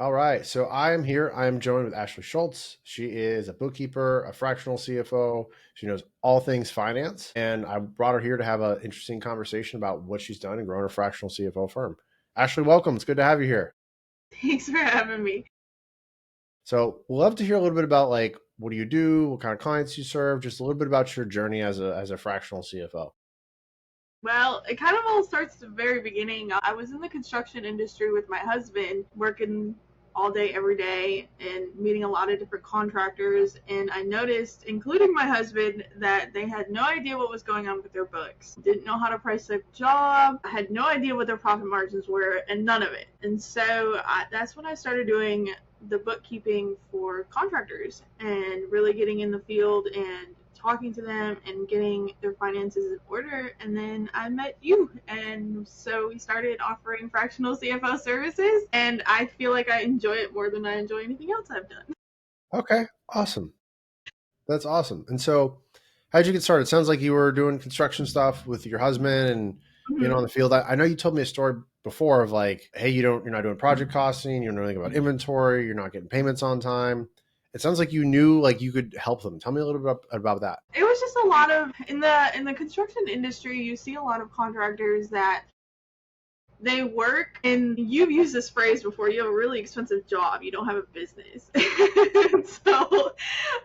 All right. So I am here. I am joined with Ashley Schultz. She is a bookkeeper, a fractional CFO. She knows all things finance. And I brought her here to have an interesting conversation about what she's done and growing her fractional CFO firm. Ashley, welcome. It's good to have you here. Thanks for having me. So we'll love to hear a little bit about like what do you do, what kind of clients you serve, just a little bit about your journey as a fractional CFO. Well, it kind of all starts at the very beginning. I was in the construction industry with my husband, working all day, every day, and meeting a lot of different contractors. And I noticed, including my husband, that they had no idea what was going on with their books, didn't know how to price their job, had no idea what their profit margins were, and none of it. And so that's when I started doing the bookkeeping for contractors and really getting in the field and talking to them and getting their finances in order. And then I met you. And so we started offering fractional CFO services. And I feel like I enjoy it more than I enjoy anything else I've done. Okay. Awesome. That's awesome. And so how'd you get started? It sounds like you were doing construction stuff with your husband and being on Mhm. the field. I know you told me a story before of like, hey, you're not doing project costing, you don't know anything about inventory, you're not getting payments on time. It sounds like you knew like you could help them. Tell me a little bit about that. It was just a lot of in the construction industry. You see a lot of contractors that they work, and you've used this phrase before, you have a really expensive job, you don't have a business. So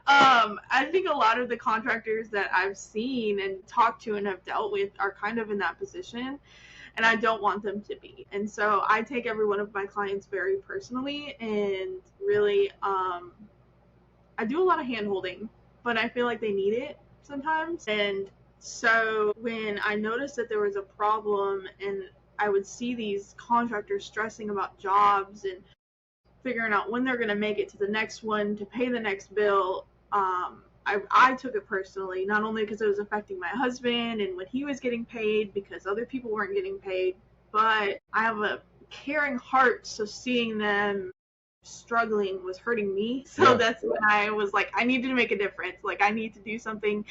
I think a lot of the contractors that I've seen and talked to and have dealt with are kind of in that position, and I don't want them to be. And so I take every one of my clients very personally, and really I do a lot of hand holding, but I feel like they need it sometimes. And so when I noticed that there was a problem, and I would see these contractors stressing about jobs and figuring out when they're going to make it to the next one to pay the next bill, I took it personally, not only because it was affecting my husband and when he was getting paid because other people weren't getting paid, but I have a caring heart, so seeing them struggling was hurting me. So Yeah. that's when I was like, I need to make a difference. Like, I need to do something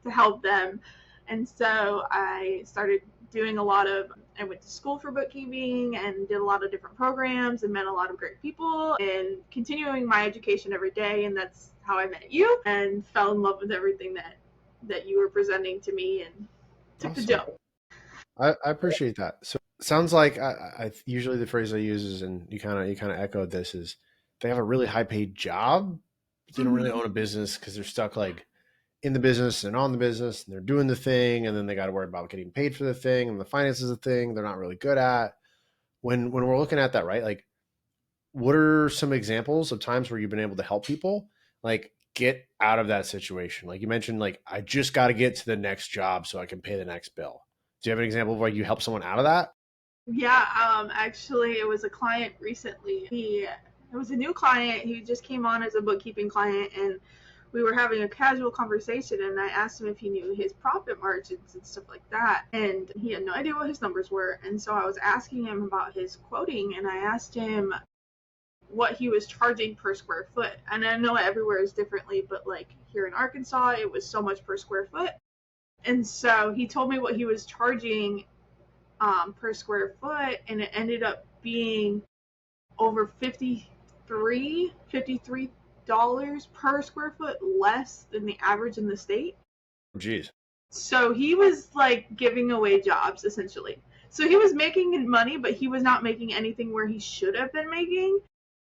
to help them. And so I started doing a lot of, I went to school for bookkeeping and did a lot of different programs and met a lot of great people and continuing my education every day. And that's how I met you and fell in love with everything that you were presenting to me and took the Awesome. jump. I appreciate that. So it sounds like I usually the phrase I use is, and you kind of echoed this, is they have a really high paid job, but they don't really Mm-hmm. own a business because they're stuck like in the business and on the business and they're doing the thing and then they got to worry about getting paid for the thing and the finances of the thing they're not really good at. When we're looking at that, right? Like what are some examples of times where you've been able to help people like get out of that situation? Like you mentioned, like I just got to get to the next job so I can pay the next bill. Do you have an example of where you help someone out of that? Yeah, actually, it was a client recently. It was a new client. He just came on as a bookkeeping client, and we were having a casual conversation. And I asked him if he knew his profit margins and stuff like that, and he had no idea what his numbers were. And so I was asking him about his quoting, and I asked him what he was charging per square foot. And I know everywhere is differently, but like here in Arkansas, it was so much per square foot. And so he told me what he was charging per square foot, and it ended up being over 53 dollars per square foot less than the average in the state. Geez. So he was like giving away jobs essentially. So he was making money, but he was not making anything where he should have been making.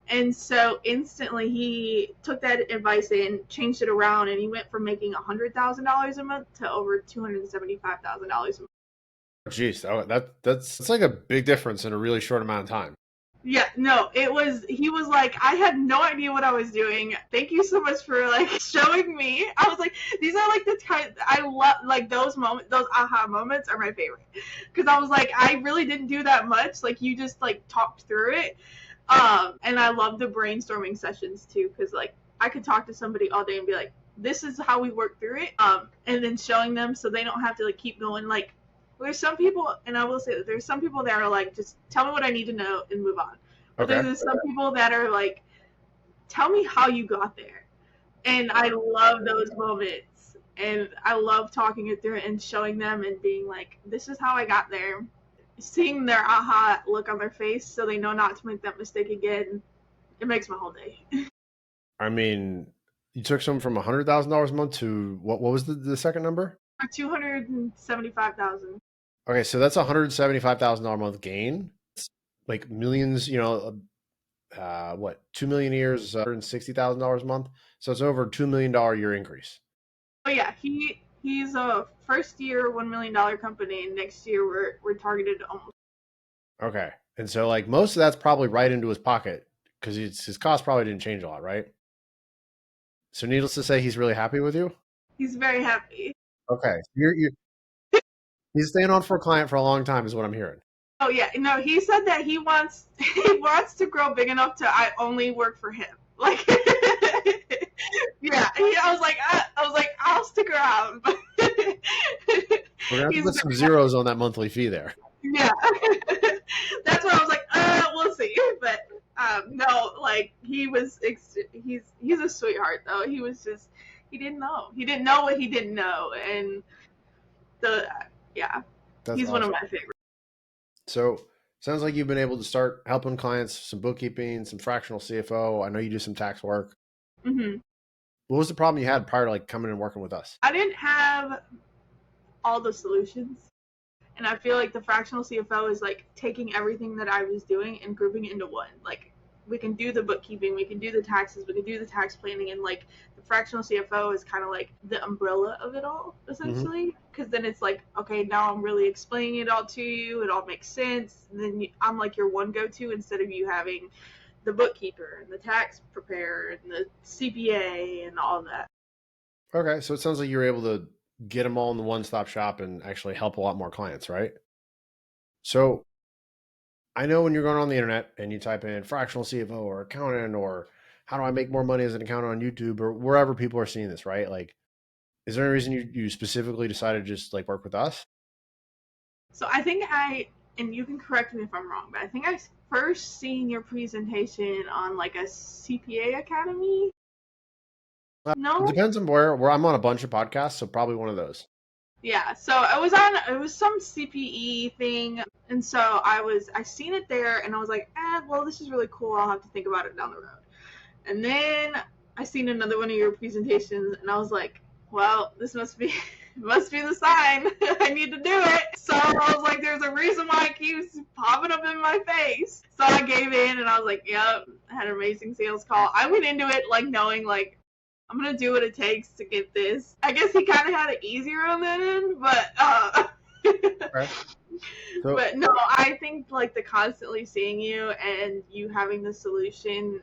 And so instantly he took that advice and changed it around, and he went from making $100,000 a month to over $275,000 a month. Geez. Oh, that's like a big difference in a really short amount of time. Yeah, no, it was, he was like, I had no idea what I was doing. Thank you so much for like showing me. I was like, these are like the time I love, like those moments, those aha moments are my favorite. Cause I was like, I really didn't do that much. Like you just like talked through it. And I love the brainstorming sessions too. Cause like I could talk to somebody all day and be like, this is how we work through it. And then showing them so they don't have to like keep going like, there's some people, and I will say that there's some people that are like, just tell me what I need to know and move on. But Okay. there's some people that are like, tell me how you got there. And I love those moments. And I love talking it through and showing them and being like, this is how I got there. Seeing their aha look on their face so they know not to make that mistake again. It makes my whole day. I mean, you took someone from $100,000 a month to what was the second number? 275,000. Okay, so that's $175,000 a month gain. It's like millions, what 2 million a year is $160,000 a month. So it's over $2 million a year increase. Oh yeah, he's a first year $1 million company, and next year we're targeted almost. Okay, and so like most of that's probably right into his pocket because his cost probably didn't change a lot, right? So needless to say, he's really happy with you. He's very happy. Okay, he's staying on for a client for a long time, is what I'm hearing. Oh yeah, no, he said that he wants to grow big enough to I only work for him. Like, yeah, I was like, I'll stick around. But We're gonna have to he's put some zeros on that monthly fee there. yeah. That's why I was like, we'll see. But no, like he's a sweetheart though. He was just he didn't know what he didn't know, and the yeah, That's he's one of awesome. my favorites. So sounds like you've been able to start helping clients, some bookkeeping, some fractional CFO. I know you do some tax work. Hmm. What was the problem you had prior to like coming and working with us? I didn't have all the solutions. And I feel like the fractional CFO is like taking everything that I was doing and grouping it into one. Like we can do the bookkeeping, we can do the taxes, we can do the tax planning, and like the fractional CFO is kind of like the umbrella of it all, Mm-hmm. essentially. Because then it's like, okay, now I'm really explaining it all to you. It all makes sense. And then I'm like your one go-to instead of you having the bookkeeper and the tax preparer and the CPA and all that. Okay, so it sounds like you were able to get them all in the one-stop shop and actually help a lot more clients, right? So I know when you're going on the internet and you type in fractional CFO or accountant or how do I make more money as an accountant on YouTube or wherever people are seeing this, right? Like, is there any reason you specifically decided to just like work with us? So I think and you can correct me if I'm wrong, but I think I first seen your presentation on like a CPA academy. It No? depends on where I'm on a bunch of podcasts, so probably one of those. Yeah. So it was some CPE thing, and so I seen it there, and I was like, well, this is really cool. I'll have to think about it down the road. And then I seen another one of your presentations, and I was like, well, this must be must be the sign. I need to do it. So I was like, there's a reason why it keeps popping up in my face. So I gave in, and I was like, yep, I had an amazing sales call. I went into it like knowing like I'm gonna do what it takes to get this. I guess he kind of had it easier on that end, but Okay. So but no, I think like the constantly seeing you and you having the solution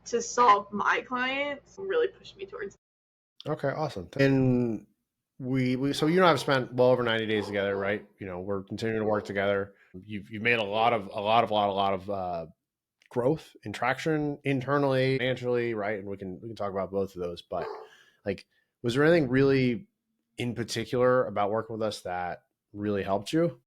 to solve my clients really pushed me towards. okay, awesome. And we so you and I have spent well over 90 days together, right? We're continuing to work together. You've made a lot of growth and traction internally, financially, right? And we can talk about both of those. But like, was there anything really in particular about working with us that really helped you?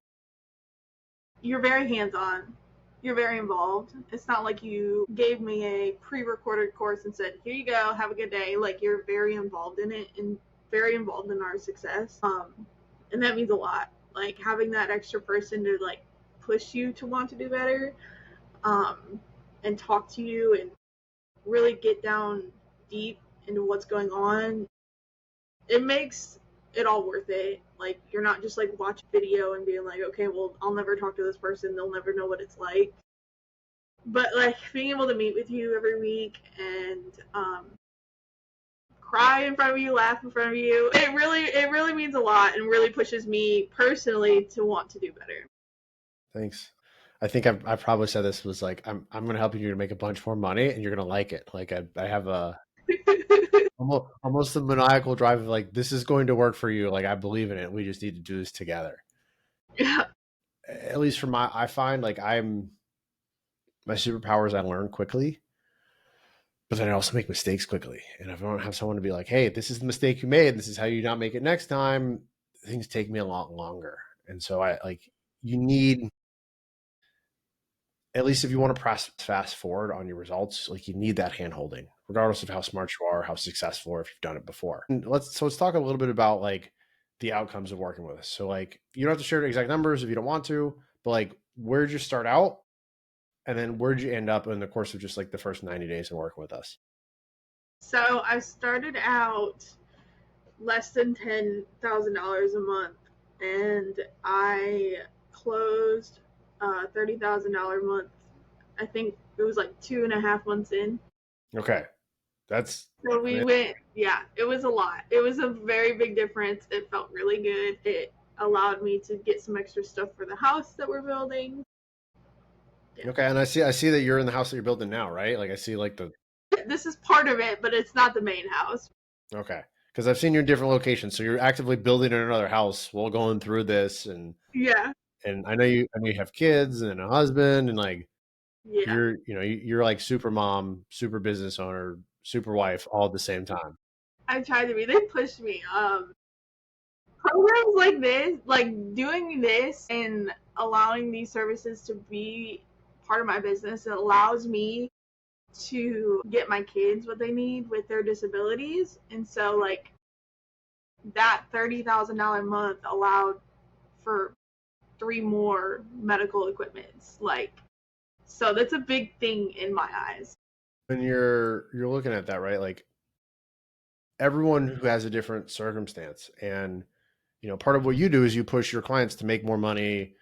You're very hands on. You're very involved. It's not like you gave me a pre recorded course and said, here you go, have a good day. Like, you're very involved in it and very involved in our success. And that means a lot. Like, having that extra person to, like, push you to want to do better um, and talk to you and really get down deep into what's going on, it makes it all worth it. Like you're not just like watch video and being like, okay, well, I'll never talk to this person. They'll never know what it's like. But like being able to meet with you every week and cry in front of you, laugh in front of you, it really means a lot and really pushes me personally to want to do better. Thanks. I think I've probably said this was like I'm going to help you to make a bunch more money and you're going to like it. Like I have a almost the maniacal drive of like this is going to work for you. Like I believe in it. We just need to do this together. Yeah. At least for I find like my superpower is I learn quickly, but then I also make mistakes quickly. And if I don't have someone to be like, hey, this is the mistake you made, this is how you not make it next time, things take me a lot longer. And so I like you need, at least if you want to press fast forward on your results, like you need that hand holding, regardless of how smart you are, how successful, or if you've done it before. And let's talk a little bit about like the outcomes of working with us. So like you don't have to share the exact numbers if you don't want to, but like where'd you start out And then where'd you end up in the course of just like the first 90 days of working with us? So I started out less than $10,000 a month, and I closed $30,000 a month. I think it was like 2.5 months in. Okay. That's, So I we mean, went, yeah, it was a lot. It was a very big difference. It felt really good. It allowed me to get some extra stuff for the house that we're building. Yeah. okay. And I see that you're in the house that you're building now, right? Like I see like the, This is part of it, but it's not the main house. okay. Because I've seen you in different locations. So you're actively building in another house while going through this. Yeah, And I know you have kids and a husband and like, yeah. you're like super mom, super business owner, super wife all at the same time. I tried to be. They pushed me. Programs like this, like doing this and allowing these services to be part of my business, it allows me to get my kids what they need with their disabilities. And so, like, that $30,000 a month allowed for three more medical equipments. Like, so that's a big thing in my eyes. When you're looking at that, right? Like everyone who has a different circumstance, and part of what you do is you push your clients to make more money,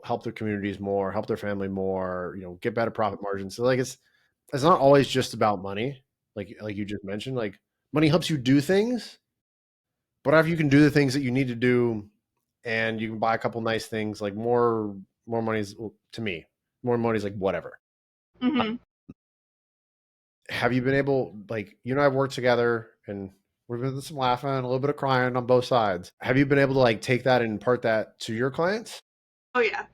help their communities more, help their family more, get better profit margins. So like it's not always just about money, like you just mentioned. Like money helps you do things, but after you can do the things that you need to do, and you can buy a couple nice things, like more money's, well, to me, more money's like whatever. Hmm. Have you been able, like, you and I have worked together and we've been some laughing, a little bit of crying on both sides. Have you been able to like take that and impart that to your clients? Oh, yeah,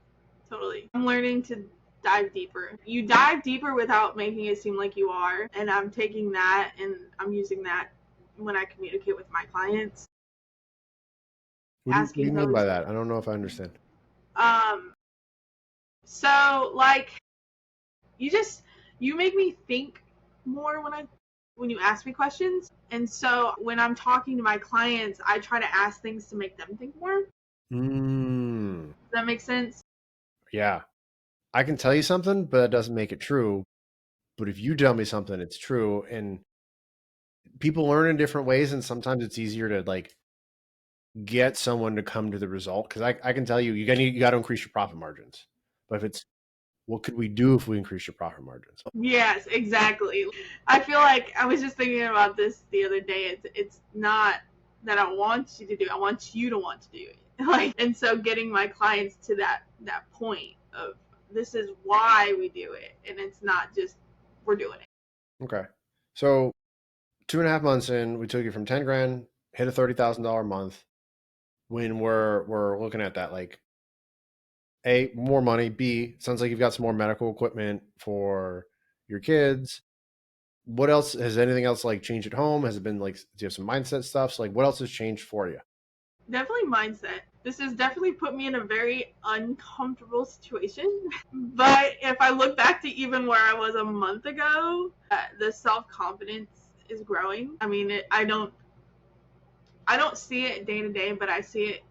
totally. I'm learning to dive deeper. You dive deeper without making it seem like you are. And I'm taking that and I'm using that when I communicate with my clients, What do asking you mean by those. that? I don't know if I understand. Um, so like you just you make me think more when you ask me questions. And so when I'm talking to my clients, I try to ask things to make them think more. Does Mm, that make sense? yeah. I can tell you something, but that doesn't make it true. But if you tell me something, it's true. And people learn in different ways. And sometimes it's easier to like get someone to come to the result. Cause I can tell you, you got to increase your profit margins. But if it's, what could we do if we increase your profit margins? Yes, exactly. I feel like I was just thinking about this the other day. It's not that I want you to do it, I want you to want to do it. Like, and so getting my clients to that point of this is why we do it, and it's not just we're doing it. Okay. So 2.5 months in, we took you from 10 grand, hit a $30,000 a month. When we're looking at that, like A, more money, B, sounds like you've got some more medical equipment for your kids. What else has anything else like changed at home? Has it been like, do you have some mindset stuff? So like what else has changed for you? Definitely mindset. This has definitely put me in a very uncomfortable situation. But if I look back to even where I was a month ago, the self confidence is growing. I mean, I don't see it day to day, but I see it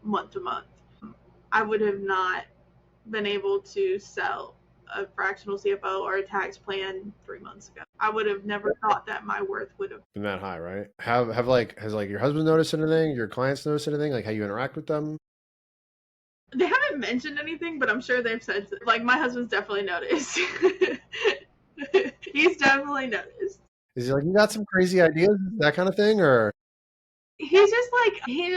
month to month. I would have not been able to sell a fractional CFO or a tax plan 3 months ago. I would have never thought that my worth would have. Been that high, right? Have like, has like your husband noticed anything? Your clients noticed anything? Like how you interact with them? They haven't mentioned anything, but I'm sure they've said, like, my husband's definitely noticed. He's definitely noticed. Is he like, you got some crazy ideas, that kind of thing? Or He's just like he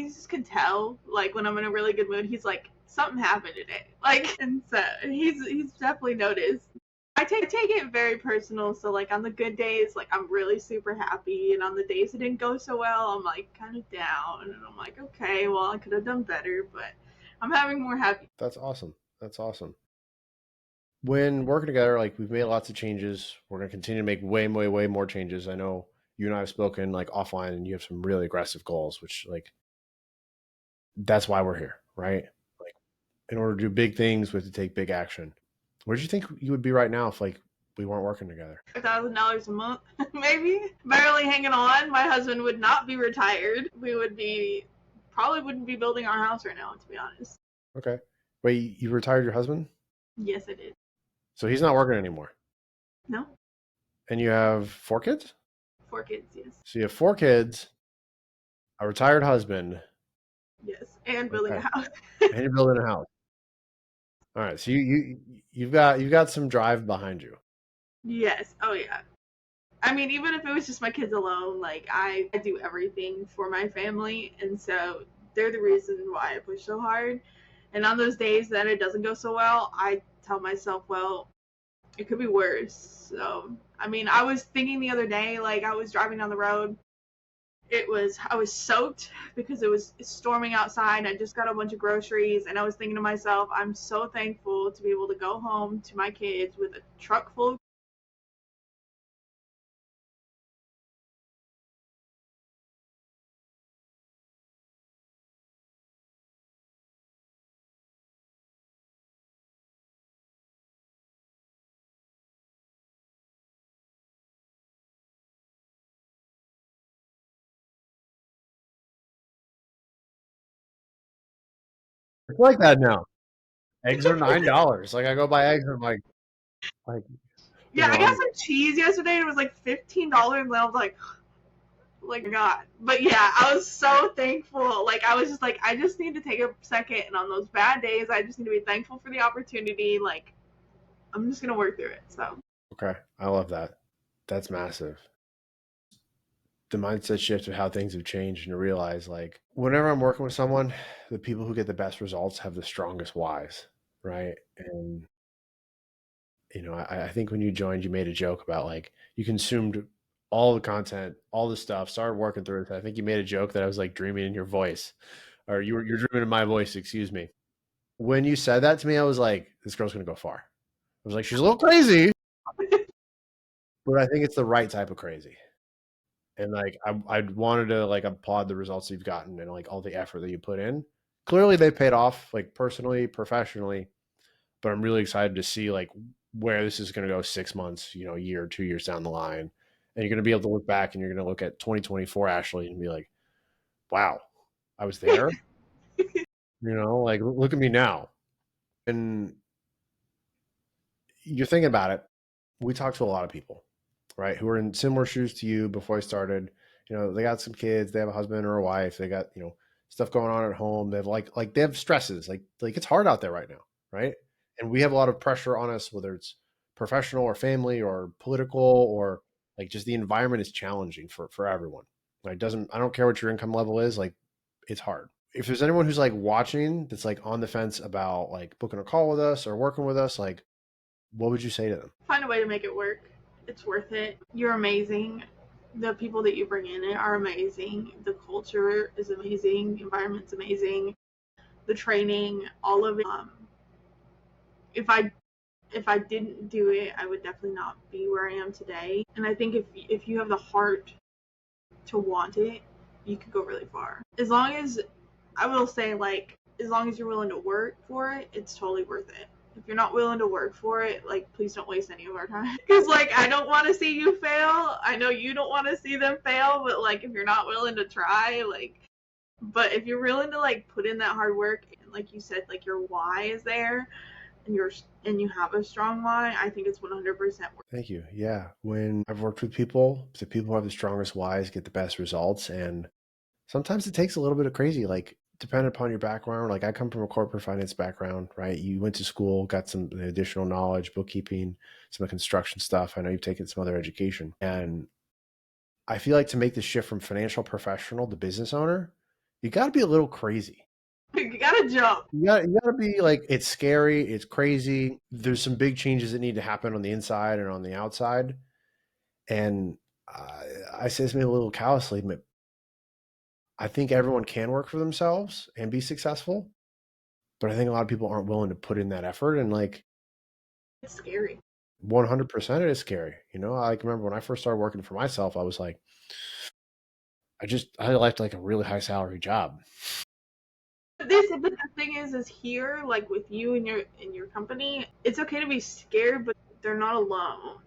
just can tell, like, when I'm in a really good mood. He's like, something happened today, like, and so he's definitely noticed. I take it very personal. So like on the good days, like I'm really super happy, and on the days it didn't go so well, I'm like kind of down, and I'm like, okay, well I could have done better, but I'm having more happy. that's awesome. That's awesome. When working together, like we've made lots of changes. We're going to continue to make way, way, way more changes. I know you and I have spoken like offline, and you have some really aggressive goals, which like that's why we're here, right? Like in order to do big things, we have to take big action. Where do you think you would be right now if like we weren't working together? $1,000 a month, maybe, barely hanging on. My husband would not be retired. We would be probably wouldn't be building our house right now, to be honest. Okay. Wait, you retired your husband? Yes, I did. So he's not working anymore. No, And you have 4 kids? 4 kids. Yes, So you have 4 kids, a retired husband. yes, and building a Okay. house. And you're building a house. All right. So you've got some drive behind you. Yes. Oh yeah. I mean, even if it was just my kids alone, like I do everything for my family, and so they're the reason why I push so hard. And on those days that it doesn't go so well, I tell myself, well, it could be worse. So, I mean, I was thinking the other day, like I was driving down the road. I was soaked because it was storming outside. I just got a bunch of groceries, and I was thinking to myself, I'm so thankful to be able to go home to my kids with a truck full of. It's like that now. Eggs are $9. Like I go buy eggs and I'm like, Yeah, I got I'm some cheese yesterday. And it was like $15, and I was like God. But yeah, I was so thankful. Like I was just like, I just need to take a second, and on those bad days, I just need to be thankful for the opportunity. Like I'm just gonna work through it. So okay. I love that. That's massive. The mindset shift of how things have changed and to realize like whenever I'm working with someone, the people who get the best results have the strongest whys, right? And I think when you joined, you made a joke about like you consumed all the content, all the stuff, started working through it. I think you made a joke that I was like dreaming in your voice, or you're dreaming in my voice. Excuse me. When you said that to me, I was like, this girl's gonna go far. I was like, she's a little crazy, but I think it's the right type of crazy. And like I wanted to like applaud the results you've gotten and like all the effort that you put in. Clearly, they paid off, like personally, professionally. But I'm really excited to see like where this is going to go 6 months, a year, 2 years down the line, and you're going to be able to look back and you're going to look at 2024 Ashley and be like, wow, I was there. Like look at me now. And you're thinking about it. We talked to a lot of people, right, who are in similar shoes to you before I started. They got some kids, they have a husband or a wife, they got, stuff going on at home. They have like they have stresses. Like it's hard out there right now, right? And we have a lot of pressure on us, whether it's professional or family or political or like just the environment is challenging for everyone. Like doesn't I don't care what your income level is, like it's hard. If there's anyone who's like watching that's like on the fence about like booking a call with us or working with us, like what would you say to them? find a way to make it work. It's worth it. You're amazing. The people that you bring in it are amazing. The culture is amazing. The environment's amazing. The training, all of it. If I didn't do it, I would definitely not be where I am today. And I think if you have the heart to want it, you could go really far. As long as I will say, like, as long as you're willing to work for it, it's totally worth it. If you're not willing to work for it, like, please don't waste any of our time. Because, like, I don't want to see you fail. I know you don't want to see them fail, but, like, if you're not willing to try, like, but if you're willing to, like, put in that hard work, and, like you said, like, your why is there, and you have a strong why, I think it's 100% worth Thank you. Yeah. When I've worked with people, the people who have the strongest whys get the best results. And sometimes it takes a little bit of crazy, like depending upon your background. Like I come from a corporate finance background, right? You went to school, got some additional knowledge, bookkeeping, some construction stuff. I know you've taken some other education. And I feel like to make the shift from financial professional to business owner, you got to be a little crazy. it. You gotta jump. You gotta be like, it's scary, it's crazy. There's some big changes that need to happen on the inside and on the outside. And I say this maybe a little callously, but I think everyone can work for themselves and be successful. But I think a lot of people aren't willing to put in that effort. And like It's scary. 100% it is scary. I like remember when I first started working for myself, I was like, I liked like a really high salary job. The thing is here, like with you and your company, it's okay to be scared, but they're not alone.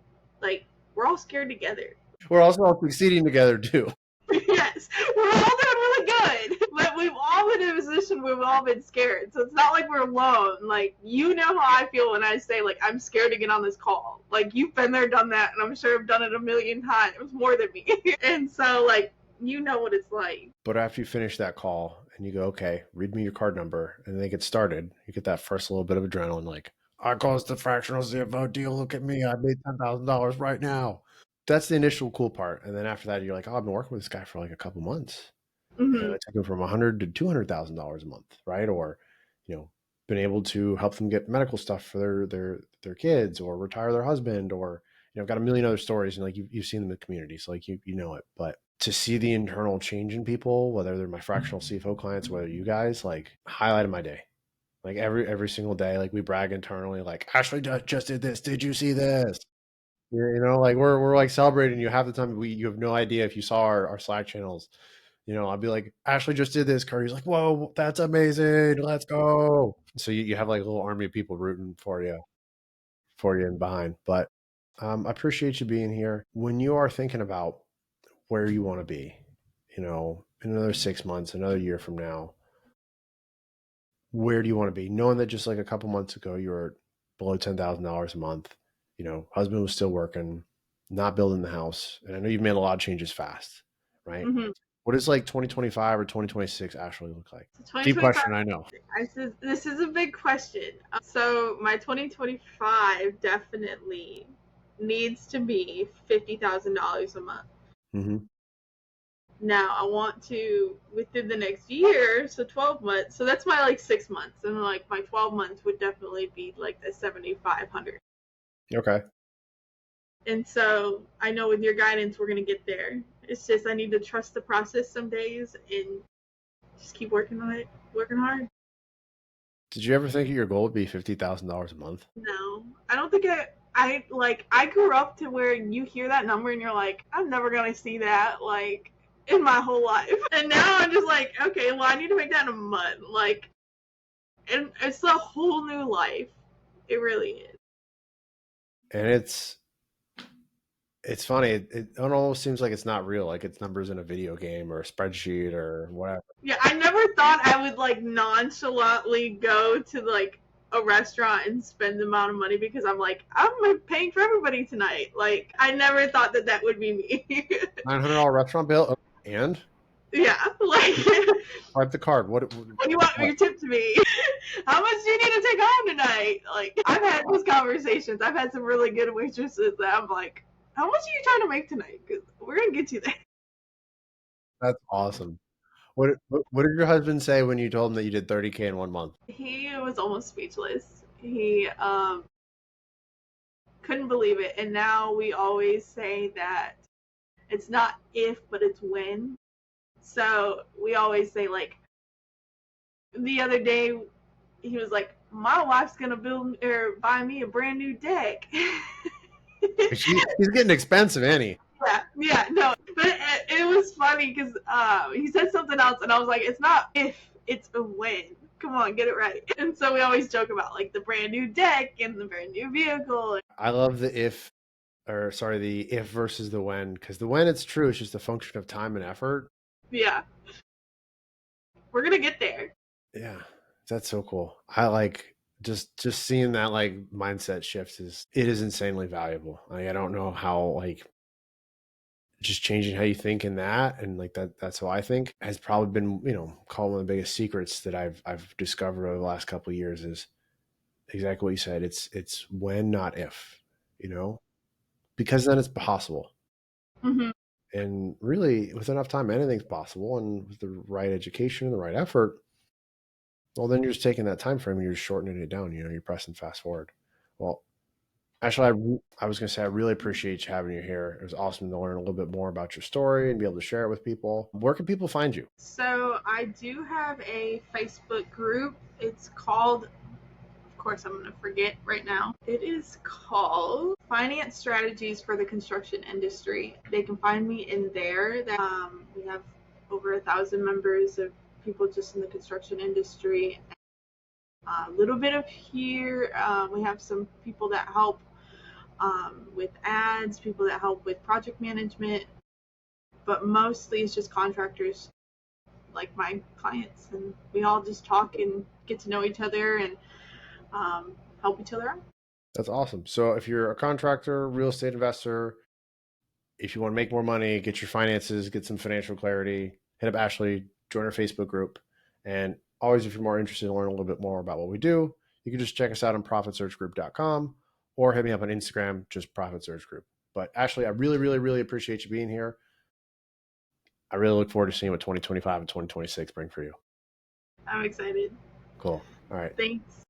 Like we're all scared together. We're also all succeeding together too. Yes, we're all doing really good, but we've all been in a position where we've all been scared. So it's not like we're alone. Like, you know how I feel when I say, like, I'm scared to get on this call. Like, you've been there, done that, and I'm sure I've done it a million times, more than me. And so, like, you know what it's like. But after you finish that call and you go, okay, read me your card number, and they get started, you get that first little bit of adrenaline, like, I closed the fractional CFO deal. Look at me. I made $10,000 right now. That's the initial cool part. And then after that, you're like, oh, I've been working with this guy for like a couple months. And Mm-hmm. I took him from 100 to $200,000 a month, right? Or, been able to help them get medical stuff for their kids, or retire their husband, or I've got a million other stories, and like you've seen them in the community, so like you know it. But to see the internal change in people, whether they're my fractional CFO clients, whether you guys, like, highlight of my day. Like every single day, like we brag internally, like Ashley just did this. Did you see this? Like we're like celebrating you half the time. You have no idea if you saw our Slack channels. I'd be like, Ashley just did this. Curry's like, whoa, that's amazing. Let's go. So you have like a little army of people rooting for you and behind. But I appreciate you being here. When you are thinking about where you want to be, in another 6 months, another year from now, where do you want to be? Knowing that just like a couple months ago, you were below $10,000 a month, husband was still working, not building the house. And I know you've made a lot of changes fast, right? Mm-hmm. What does like 2025 or 2026 actually look like? So Deep 2025, question, I know. this is a big question. So my 2025 definitely needs to be $50,000 a month. Mm-hmm. Now I want to, within the next year, so 12 months. So that's my like 6 months, and like my 12 months would definitely be like the 7,500. Okay. And so I know with your guidance we're gonna get there. It's just I need to trust the process some days and just keep working on it, working hard. Did you ever think your goal would be $50,000 a month? No, I don't think I grew up to where you hear that number and you're like, I'm never gonna see that like in my whole life. And now I'm just like, okay, well I need to make that in a month. Like, and it's a whole new life. It really is. And it's funny. It almost seems like it's not real. Like it's numbers in a video game or a spreadsheet or whatever. Yeah, I never thought I would like nonchalantly go to like a restaurant and spend the amount of money because I'm like, I'm paying for everybody tonight. Like, I never thought that that would be me. $900 restaurant bill. And Yeah, like, swipe the card. What what do you want your tip to be? How much do you need to take home tonight? Like, I've had those conversations. I've had some really good waitresses that I'm like, how much are you trying to make tonight? Because we're gonna get you there. That's awesome. What did your husband say when you told him that you did 30K in 1 month? He was almost speechless. He couldn't believe it, and now we always say that it's not if, but it's when. So we always say, like, the other day he was like, my wife's gonna build or buy me a brand new deck. He's getting expensive, ain't he? Yeah, no, but it was funny because he said something else, and I was like, it's not if, it's a when. Come on, get it right. And so we always joke about like the brand new deck and the brand new vehicle. I love the if versus the when, because the when, it's true, it's just a function of time and effort. Yeah, we're gonna get there. Yeah, that's so cool. I like just seeing that like mindset shift is insanely valuable. Like I don't know how, like, just changing how you think in that, and like that's how I think has probably been, called one of the biggest secrets that I've discovered over the last couple of years is exactly what you said. It's when, not if, because then it's possible. Hmm. And really, with enough time, anything's possible. And with the right education and the right effort, well, then you're just taking that time frame and you're just shortening it down. You're pressing fast forward. Well, actually, I was going to say, I really appreciate you having you here. It was awesome to learn a little bit more about your story and be able to share it with people. Where can people find you? So I do have a Facebook group. It's called, of course, I'm going to forget right now. It is called Finance Strategies for the Construction Industry. They can find me in there. We have over 1,000 members of people just in the construction industry. A little bit of here. We have some people that help with ads, people that help with project management. but mostly it's just contractors like my clients, and we all just talk and get to know each other and help each other out. That's awesome. So if you're a contractor, real estate investor, if you want to make more money, get your finances, get some financial clarity, hit up Ashley, join our Facebook group. And always, if you're more interested in learning a little bit more about what we do, you can just check us out on profitsearchgroup.com or hit me up on Instagram, just Profit Search Group. But Ashley, I really, really, really appreciate you being here. I really look forward to seeing what 2025 and 2026 bring for you. I'm excited. Cool. All right. Thanks.